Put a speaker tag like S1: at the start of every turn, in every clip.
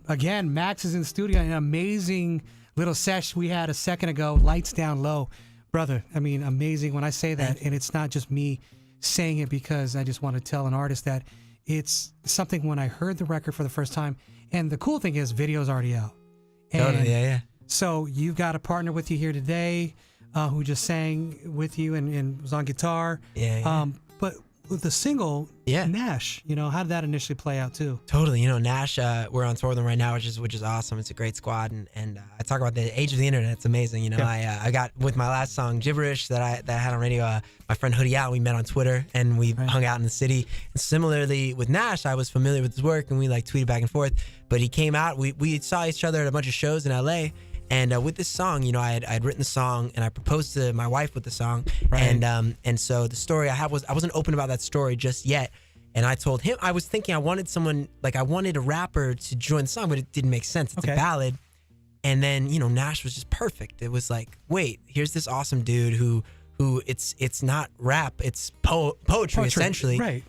S1: again, Max is in the studio. An amazing little sesh we had a second ago. Lights down low, brother. I mean, amazing. When I say that, and it's not just me saying it because I just want to tell an artist that it's something when I heard the record for the first time. And the cool thing is, video's already out. And
S2: totally, yeah.
S1: So you've got a partner with you here today, who just sang with you and was on guitar.
S2: Yeah.
S1: But with the single, Nash, how did that initially play out too?
S2: Totally. Nash, we're on tour with them right now, which is awesome. It's a great squad, and I talk about the age of the internet. It's amazing. I got with my last song, Gibberish, that I had on radio. My friend Hoodie Out, we met on Twitter, and we hung out in the city. And similarly with Nash, I was familiar with his work, and we tweeted back and forth. But he came out. We saw each other at a bunch of shows in LA. And with this song, I had written the song, and I proposed to my wife with the song. Right. And so the story I have was, I wasn't open about that story just yet. And I told him, I was thinking I wanted someone, I wanted a rapper to join the song, but it didn't make sense. It's a ballad. And then, Nash was just perfect. It was like, wait, here's this awesome dude who it's not rap, it's poetry essentially.
S1: Right.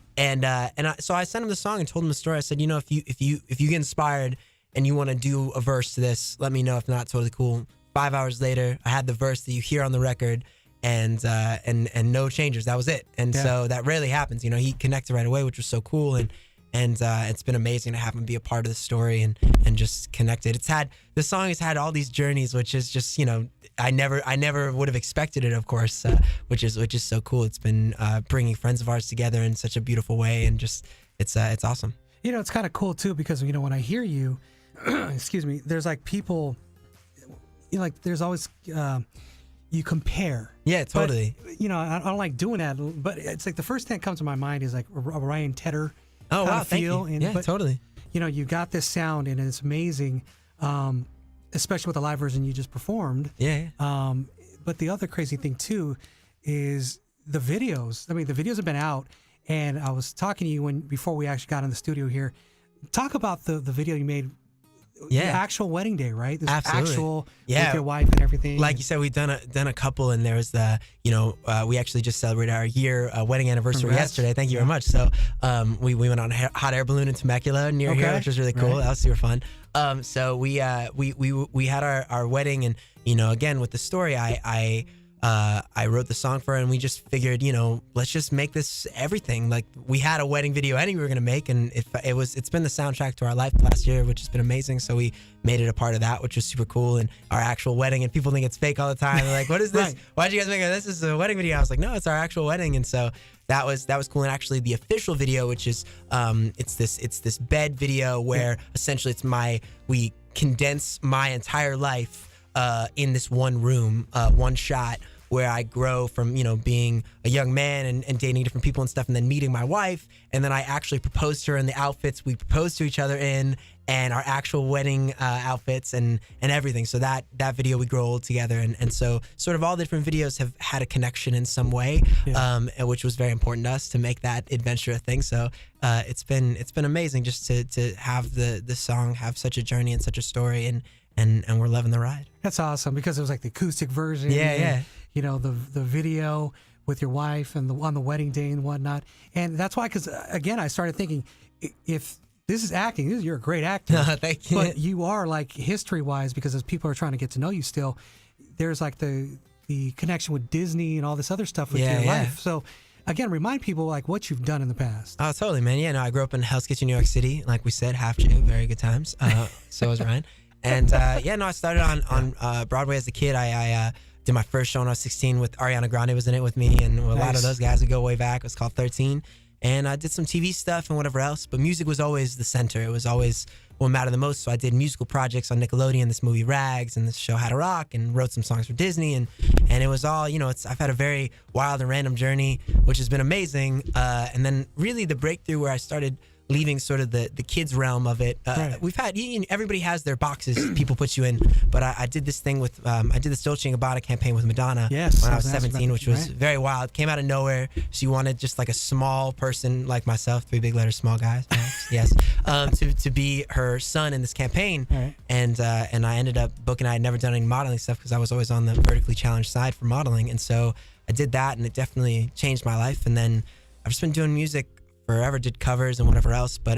S2: So I sent him the song and told him the story. I said, if you get inspired and you want to do a verse to this, let me know. If not, totally cool. 5 hours later, I had the verse that you hear on the record, and no changes. That was it. And so that rarely happens. He connected right away, which was so cool. And it's been amazing to have him be a part of the story and just connected. The song has had all these journeys, which is just, I never would have expected it, of course, which is so cool. It's been bringing friends of ours together in such a beautiful way, and just it's awesome.
S1: It's kind of cool too, because when I hear you, excuse me, there's people, there's always you compare.
S2: Yeah, totally.
S1: But, I don't like doing that, but it's the first thing that comes to my mind is a Ryan Tedder.
S2: Oh wow,
S1: thank you.
S2: But, totally.
S1: You got this sound, and it's amazing, especially with the live version you just performed.
S2: Yeah.
S1: But the other crazy thing too is the videos. I mean, the videos have been out, and I was talking to you before we actually got in the studio here. Talk about the video you made. The actual wedding day, right? This
S2: Absolutely.
S1: Actual with your wife and everything.
S2: Like you said, we've done a couple, and there was we actually just celebrated our wedding anniversary yesterday. Thank you very much. So we went on a hot air balloon in Temecula near here, which was really cool. That was super fun. So we had our wedding, and again with the story, I wrote the song for her, and we just figured, let's just make this everything. We had a wedding video anyway we were gonna make, and it's been the soundtrack to our life last year, which has been amazing. So we made it a part of that, which was super cool. And our actual wedding, and people think it's fake all the time. They're like, what is this?
S1: Right.
S2: Why'd you guys make it? This is a wedding video. I was like, no, it's our actual wedding. And so that was cool. And actually the official video, which is it's this bed video where essentially we condense my entire life in this one room, one shot, where I grow from, being a young man and dating different people and stuff, and then meeting my wife. And then I actually proposed to her in the outfits we proposed to each other in, and our actual wedding outfits and everything. So that video, we grow old together. And so sort of all the different videos have had a connection in some way, which was very important to us to make that adventure a thing. So it's been amazing just to have the song have such a journey and such a story, and we're loving the ride.
S1: That's awesome, because it was the acoustic version.
S2: Yeah.
S1: The video with your wife and on the wedding day and whatnot. And that's why, because again, I started thinking, if this is acting, you're a great actor.
S2: Thank you.
S1: But you are history-wise, because as people are trying to get to know you still, there's the connection with Disney and all this other stuff with your life. So again, remind people what you've done in the past.
S2: Oh, totally, man. Yeah, no, I grew up in Hell's Kitchen, New York City. Like we said, half Jew, very good times. So was Ryan. And I started on Broadway as a kid. I did my first show when I was 16 with Ariana Grande was in it with me, and a lot of those guys would go way back. It was called 13. And I did some TV stuff and whatever else, but music was always the center. It was always what mattered the most. So I did musical projects on Nickelodeon, this movie Rags, and this show How to Rock, and wrote some songs for Disney, and it was all, I've had a very wild and random journey, which has been amazing. And then really the breakthrough where I started leaving sort of the kids realm of it. We've had, everybody has their boxes people put you in, but I did this thing with, I did this Dolce & Gabbana campaign with Madonna when I was 17, which was very wild. Came out of nowhere. She wanted just a small person like myself, 3 big letters, small guys, yes, to be her son in this campaign. And I ended up booking, I had never done any modeling stuff because I was always on the vertically challenged side for modeling. And so I did that, and it definitely changed my life. And then I've just been doing music forever, did covers and whatever else, but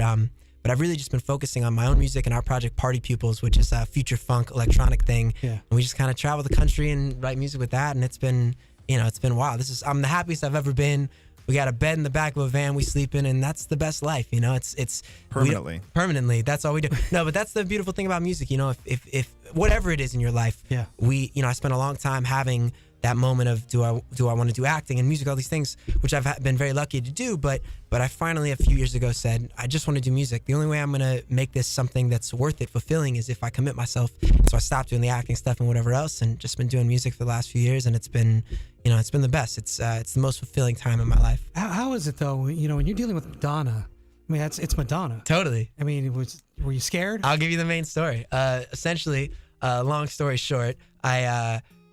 S2: But I've really just been focusing on my own music and our project Party Pupils, which is a future funk electronic thing.
S1: Yeah.
S2: And we just kind of travel the country and write music with that. And it's been wild. I'm the happiest I've ever been. We got a bed in the back of a van we sleep in, and that's the best life. It's permanently. That's all we do. No, but that's the beautiful thing about music. If whatever it is in your life,
S1: yeah.
S2: I spent a long time having that moment of do I want to do acting and music, all these things, which I've been very lucky to do. But I finally a few years ago said, I just want to do music. The only way I'm gonna make this something that's worth it, fulfilling, is if I commit myself. So I stopped doing the acting stuff and whatever else, and just been doing music for the last few years, and it's been the best. It's the most fulfilling time in my life.
S1: How is it though? When you're dealing with Madonna. I mean, it's Madonna.
S2: Totally.
S1: I mean, were you scared?
S2: I'll give you the main story. Essentially, long story short,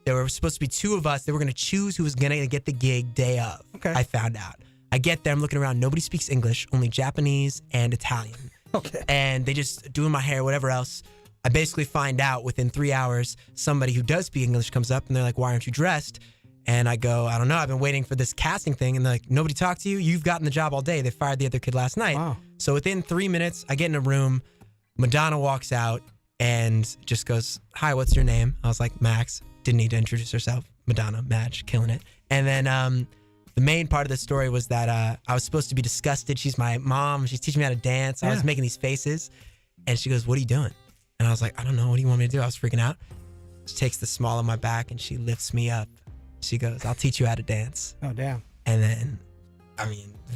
S2: there were supposed to be two of us. They were going to choose who was going to get the gig day of.
S1: Okay.
S2: I found out. I get there. I'm looking around. Nobody speaks English, only Japanese and Italian.
S1: Okay.
S2: And they just doing my hair, whatever else. I basically find out within 3 hours, somebody who does speak English comes up and they're like, why aren't you dressed? And I go, I don't know. I've been waiting for this casting thing. And they're like, nobody talked to you? You've gotten the job all day. They fired the other kid last night.
S1: Wow.
S2: So within 3 minutes, I get in a room. Madonna walks out and just goes, hi, what's your name? I was like, Max. Didn't need to introduce herself. Madonna, Madge, killing it. And then the main part of the story was that I was supposed to be disgusted. She's my mom. She's teaching me how to dance. I was making these faces. And she goes, what are you doing? And I was like, I don't know. What do you want me to do? I was freaking out. She takes the small of my back and she lifts me up. She goes, I'll teach you how to dance.
S1: Oh, damn.
S2: And then,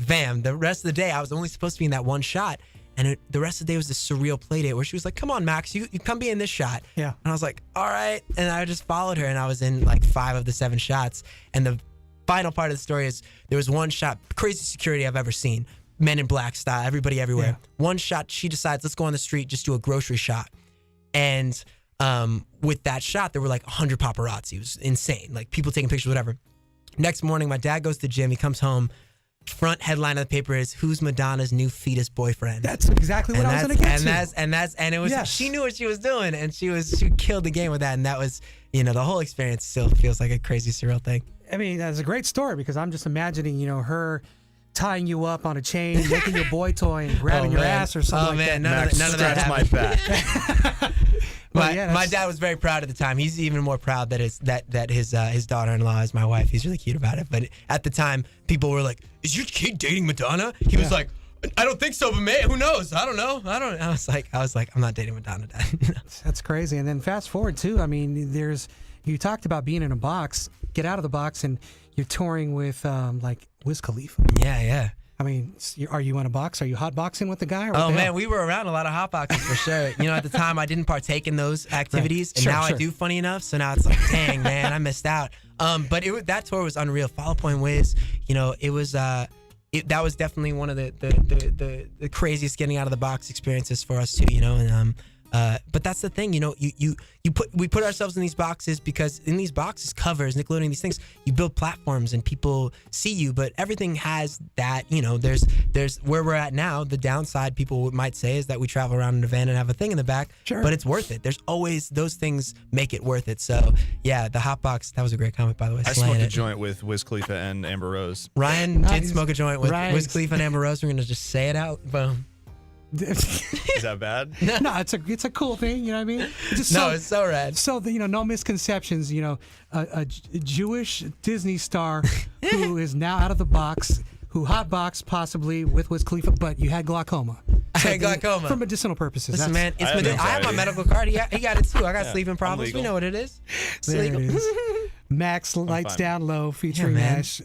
S2: bam, the rest of the day, I was only supposed to be in that one shot. And the rest of the day was this surreal play date where she was like, come on, Max, you come be in this shot.
S1: Yeah.
S2: And I was like, all right. And I just followed her and I was in like 5 of the 7 shots. And the final part of the story is there was one shot, crazy security I've ever seen, Men in Black style, everybody everywhere. Yeah. One shot, she decides, let's go on the street, just do a grocery shot. And with that shot, there were like 100 paparazzi. It was insane. Like people taking pictures, whatever. Next morning, my dad goes to the gym. He comes home. Front headline of the paper is who's Madonna's new fetus boyfriend.
S1: That's exactly what I was going to get to.
S2: And it was she knew what she was doing, and she killed the game with that. And that was, the whole experience still feels like a crazy surreal thing.
S1: I mean, that's a great story because I'm just imagining, her tying you up on a chain, making your boy toy and grabbing your ass or something like that.
S2: None of that happened.
S3: My back.
S2: My dad was very proud at the time. He's even more proud that his daughter-in-law is my wife. He's really cute about it. But at the time, people were like, "Is your kid dating Madonna?" He was like, "I don't think so, but man, who knows? I don't know. I was like, I'm not dating Madonna, Dad."
S1: That's crazy. And then fast forward too. I mean, you talked about being in a box. Get out of the box, and you're touring with like Wiz Khalifa.
S2: Yeah.
S1: I mean, are you in a box? Are you hot boxing with the guy? Or
S2: oh man, we were around a lot of hot boxes for sure. At the time I didn't partake in those activities, and now I do. Funny enough, so now it's like, dang man, I missed out. But that tour was unreal. Follow Point Wiz, it was that was definitely one of the craziest getting out of the box experiences for us too. And but that's the thing, we put ourselves in these boxes because in these boxes, covers, Nickelodeon, these things, you build platforms and people see you, but everything has that, there's where we're at now. The downside people might say is that we travel around in a van and have a thing in the back, but it's worth it. There's always those things make it worth it. So yeah, the hot box, that was a great comment, by the way.
S3: I smoked a joint with Wiz Khalifa and Amber Rose.
S2: Ryan did smoke a joint with Wiz Khalifa and Amber Rose. We're going to just say it out. Boom.
S3: Is that bad?
S1: No, it's a cool thing. You know what I mean?
S2: It's so rad.
S1: So no misconceptions. A Jewish Disney star who is now out of the box, who hotboxed possibly with Wiz Khalifa, but you had glaucoma.
S2: I had glaucoma
S1: for medicinal purposes.
S2: Listen, man, I have my medical card. He got it too. I got sleeping problems. We know what it is.
S1: There it is. Max Lights Down Low featuring Ash.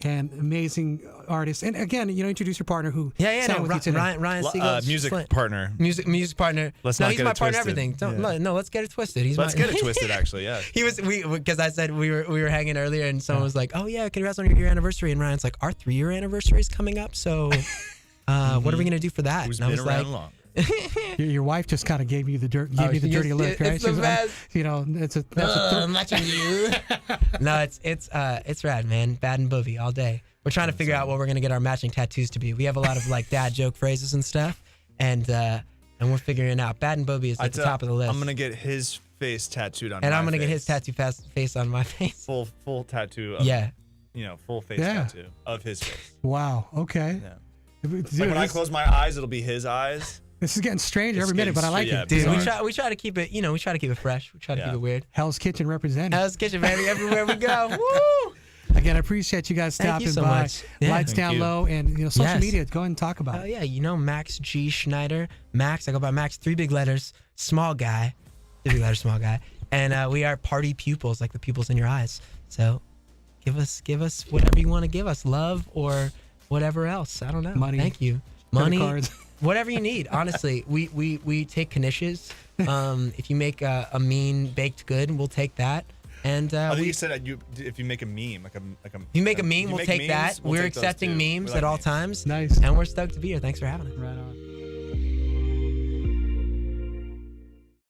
S1: And amazing artist. And again, introduce your partner who sang with you today.
S3: Ryan Seagull. Music partner.
S2: Music partner.
S3: Let's not
S2: he's
S3: get
S2: my
S3: it
S2: partner.
S3: twisted.
S2: Everything. No, let's get it twisted.
S3: Let's get it twisted. Actually, yeah.
S2: Because I said we were hanging earlier, and someone was like, "Oh yeah, congrats on your anniversary." And Ryan's like, "Our 3-year anniversary is coming up, so what are we gonna do do?"
S3: Who's been around long?
S1: Your wife just kind of gave you the dirty look, right?
S2: It's the best.
S1: I'm
S2: watching you. No, it's rad, man. Bad and booby all day. We're trying to figure out what we're gonna get our matching tattoos to be. We have a lot of like dad joke phrases and stuff, and we're figuring it out. Bad and booby is at the top of the list.
S3: I'm gonna get his face tattooed on.
S2: And
S3: my
S2: I'm gonna
S3: face.
S2: get his face on my face.
S3: Full tattoo. Of, full face tattoo of his face.
S1: Wow. Okay.
S3: Yeah.
S1: Dude,
S3: Like when I
S1: this,
S3: close my eyes, it'll be his eyes.
S1: this is getting strange
S3: It's
S1: every minute, but I like
S3: getting-
S1: it.
S2: Dude,
S3: bizarre.
S2: we try to keep it, we try to keep it fresh. We try to keep
S3: Yeah.
S2: it weird.
S1: Hell's Kitchen representing.
S2: Hell's Kitchen, baby, everywhere we go. Woo!
S1: Again, I appreciate you guys
S2: Thank
S1: stopping
S2: you so
S1: by.
S2: much. Yeah.
S1: Lights
S3: Thank
S1: down
S3: you.
S1: low, and social
S2: Yes.
S1: media. Go ahead and talk about
S2: Oh
S1: it.
S2: yeah, Max G Schneider. Max, I go by Max, 3 big letters, small guy, 3 big letters, small guy. And we are party pupils, like the pupils in your eyes. So give us whatever you want to give us, love or whatever else. I don't know.
S1: Money.
S2: Thank you.
S1: Credit
S2: Money,
S1: cards.
S2: whatever you need. Honestly, we take knishes. If you make a mean baked good, we'll take that. And
S3: I think
S2: we
S3: you said if you make a meme, like a
S2: if you make a meme,
S3: you
S2: we'll
S3: make
S2: take
S3: memes,
S2: that.
S3: we'll
S2: We're
S3: take those
S2: accepting
S3: too.
S2: memes
S3: We like
S2: at all
S3: memes.
S2: times.
S1: Nice.
S2: And we're stoked to be here. Thanks for having us.
S1: Right on.